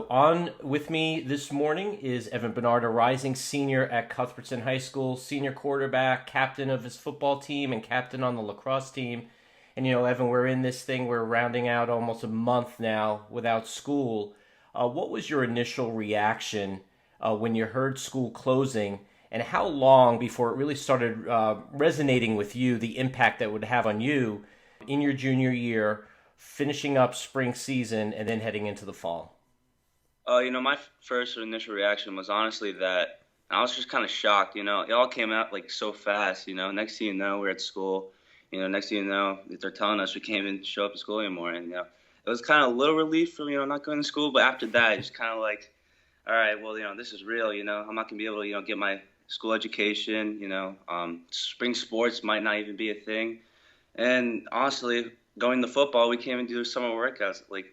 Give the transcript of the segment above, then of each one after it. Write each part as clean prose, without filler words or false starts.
On with me this morning is Evan Bernard, a rising senior at Cuthbertson High School, senior quarterback, captain of his football team, and captain on the lacrosse team. And Evan, we're in this thing, we're rounding out almost a month now without school. What was your initial reaction when you heard school closing, and how long before it really started resonating with you, the impact that would have on you in your junior year, finishing up spring season, and then heading into the fall? My first initial reaction was honestly that I was just kind of shocked. It all came out like so fast. Next thing you know, we're at school. Next thing you know, they're telling us we can't even show up at school anymore. And it was kind of a little relief from not going to school. But after that, it's kind of like, all right, well, this is real. I'm not gonna be able to get my school education. Spring sports might not even be a thing. And honestly, going to football, we can't even do summer workouts. Like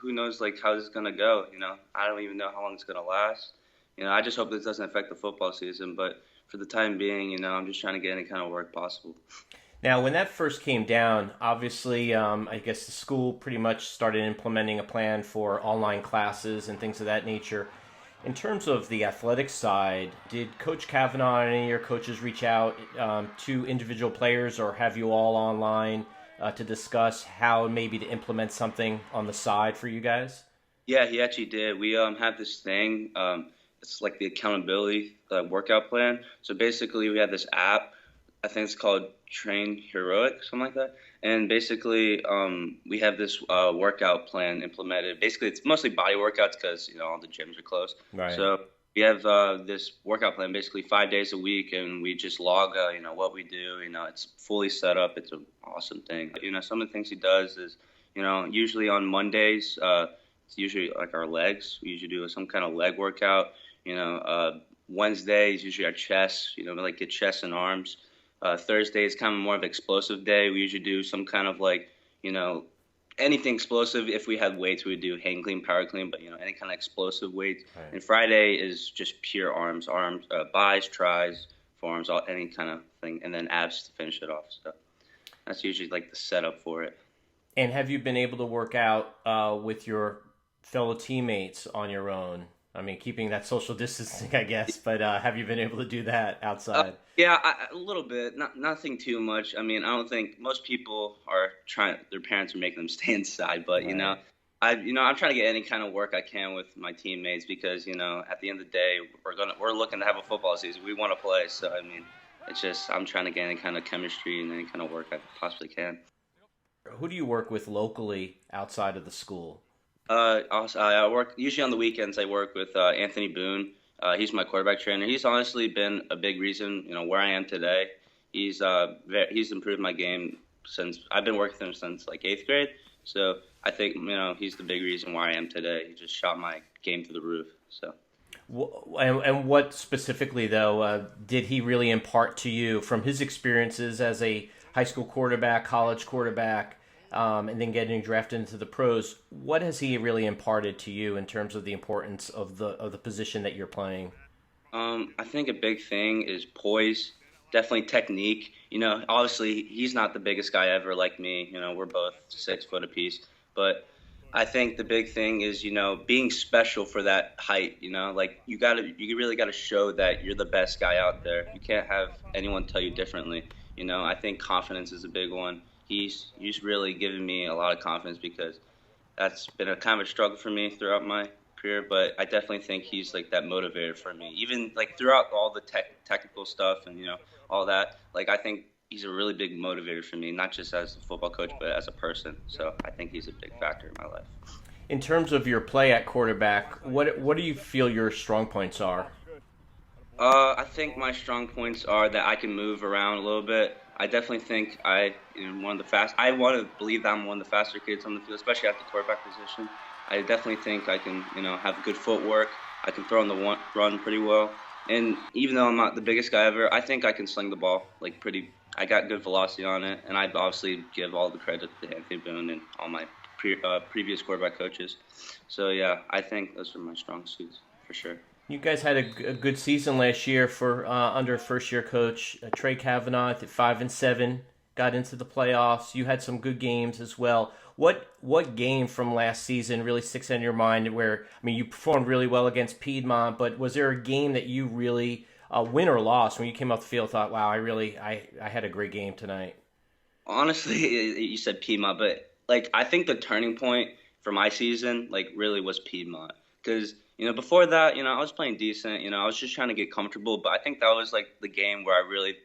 who knows how this is gonna go? I don't even know how long it's gonna last. I just hope this doesn't affect the football season. But for the time being, I'm just trying to get any kind of work possible. Now, when that first came down, obviously, I guess the school pretty much started implementing a plan for online classes and things of that nature. In terms of the athletic side, did Coach Kavanaugh and any of your coaches reach out to individual players, or have you all online to discuss how maybe to implement something on the side for you guys? Yeah, he actually did. We have this thing. It's like the accountability workout plan. So basically, we have this app. I think it's called Train Heroic, something like that. And basically, we have this workout plan implemented. Basically, it's mostly body workouts because all the gyms are closed. Right. So we have this workout plan, basically 5 days a week, and we just log, what we do. It's fully set up. It's an awesome thing. Some of the things he does is, usually on Mondays, it's usually like our legs. We usually do some kind of leg workout. Wednesday is usually our chest. Like get chest and arms. Thursday is kind of more of an explosive day. We usually do some kind of anything explosive. If we had weights, we would do hang clean, power clean, but any kind of explosive weights. Right. And Friday is just pure arms, bis, tris, forearms, any kind of thing, and then abs to finish it off. So that's usually like the setup for it. And have you been able to work out with your fellow teammates on your own? I mean, keeping that social distancing, I guess, but have you been able to do that outside? Yeah, a little bit. Nothing too much. I mean, I don't think most people are trying. Their parents are making them stay inside, but Right. I'm trying to get any kind of work I can with my teammates because at the end of the day, we're looking to have a football season. We want to play, so I mean, it's just I'm trying to get any kind of chemistry and any kind of work I possibly can. Who do you work with locally outside of the school? Also, I work usually on the weekends. I work with Anthony Boone. He's my quarterback trainer. He's honestly been a big reason, where I am today. He's improved my game since I've been working with him since like 8th grade. So I think he's the big reason why I am today. He just shot my game through the roof. So. And what specifically, though, did he really impart to you from his experiences as a high school quarterback, college quarterback, and then getting drafted into the pros? What has he really imparted to you in terms of the importance of the position that you're playing? I think a big thing is poise, definitely technique. Obviously he's not the biggest guy ever like me. We're both 6 foot apiece, but I think the big thing is being special for that height. Like you really gotta show that you're the best guy out there. You can't have anyone tell you differently. I think confidence is a big one. He's really given me a lot of confidence because that's been a kind of a struggle for me throughout my career, but I definitely think he's like that motivator for me. Even like throughout all the technical stuff and all that, like I think he's a really big motivator for me, not just as a football coach, but as a person. So I think he's a big factor in my life. In terms of your play at quarterback, what do you feel your strong points are? I think my strong points are that I can move around a little bit. I definitely think one of the fast. I want to believe that I'm one of the faster kids on the field, especially at the quarterback position. I definitely think I can, have good footwork. I can throw on the run pretty well. And even though I'm not the biggest guy ever, I think I can sling the ball I got good velocity on it, and I obviously give all the credit to Anthony Boone and all my previous quarterback coaches. So yeah, I think those are my strong suits for sure. You guys had a good season last year for under first-year coach Trey Kavanaugh at 5-7, got into the playoffs. You had some good games as well. What game from last season really sticks in your mind where, I mean, you performed really well against Piedmont, but was there a game that you really, win or loss, when you came off the field, thought, wow, I had a great game tonight? Honestly, you said Piedmont, but like I think the turning point for my season like really was Piedmont because before that I was playing decent. I was just trying to get comfortable, but I think that was like the game where I really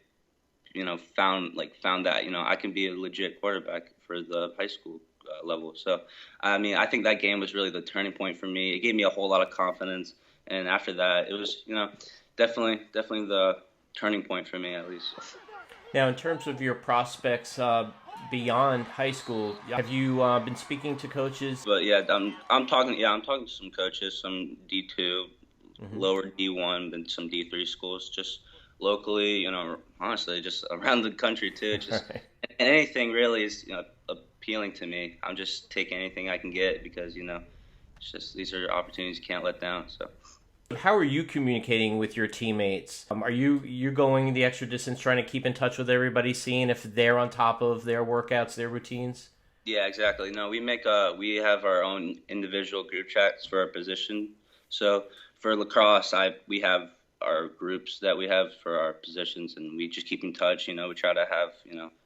found that I can be a legit quarterback for the high school level. So I mean I think that game was really the turning point for me. It gave me a whole lot of confidence, and after that it was definitely the turning point for me at least. Now, in terms of your prospects beyond high school, have you been speaking to coaches? But yeah, I'm talking to some coaches, some D2, lower D1, and some D3 schools, just locally. Honestly, just around the country too. Just Right. and anything really is appealing to me. I'm just taking anything I can get because it's just these are opportunities you can't let down. So. How are you communicating with your teammates? Are you going the extra distance, trying to keep in touch with everybody, seeing if they're on top of their workouts, their routines? Yeah, exactly. No, we have our own individual group chats for our position. So for lacrosse, we have our groups that we have for our positions, and we just keep in touch. We try to have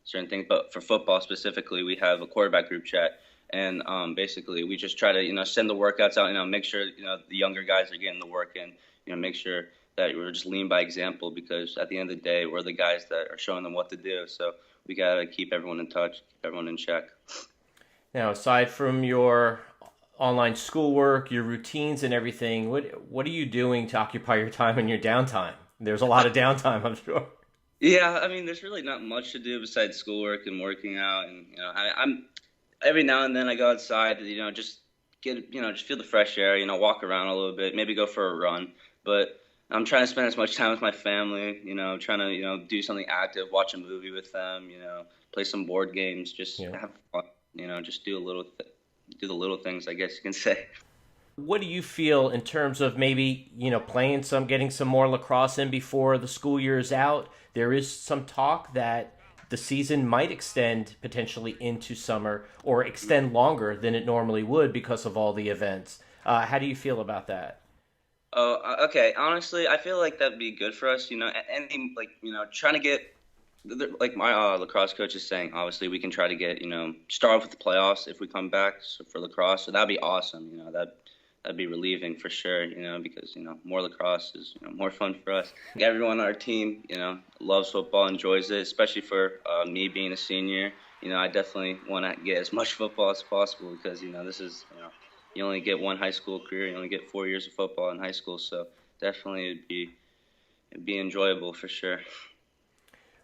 certain things. But for football specifically, we have a quarterback group chat, and basically we just try to send the workouts out. Make sure the younger guys are getting the work in. Make sure that we're just leading by example, because at the end of the day, we're the guys that are showing them what to do. So we gotta keep everyone in touch, keep everyone in check. Now, aside from your online schoolwork, your routines and everything, what are you doing to occupy your time in your downtime? There's a lot of downtime, I'm sure. Yeah, I mean, there's really not much to do besides schoolwork and working out, and I'm every now and then I go outside, just just feel the fresh air, walk around a little bit, maybe go for a run. But I'm trying to spend as much time with my family, trying to do something active, watch a movie with them, play some board games, just Yeah. have fun, just do the little things, I guess you can say. What do you feel in terms of maybe, getting some more lacrosse in before the school year is out? There is some talk that the season might extend potentially into summer or extend longer than it normally would because of all the events. How do you feel about that? Oh, okay. Honestly, I feel like that'd be good for us. Anything like trying to get like my lacrosse coach is saying. Obviously, we can try to get start off with the playoffs if we come back for lacrosse. So that'd be awesome. That'd be relieving for sure. Because more lacrosse is more fun for us. Everyone on our team loves football, enjoys it. Especially for me being a senior. I definitely want to get as much football as possible because this is you only get one high school career. You only get 4 years of football in high school, so definitely it'd be enjoyable for sure.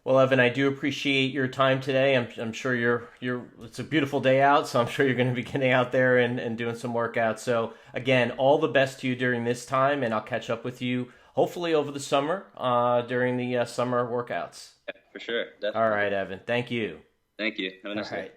Well, Evan, I do appreciate your time today. I'm sure it's a beautiful day out, so I'm sure you're going to be getting out there and doing some workouts. So again, all the best to you during this time, and I'll catch up with you hopefully over the summer during the summer workouts. Yeah, for sure. Definitely. All right, Evan. Thank you. Thank you. Have a nice All day. right.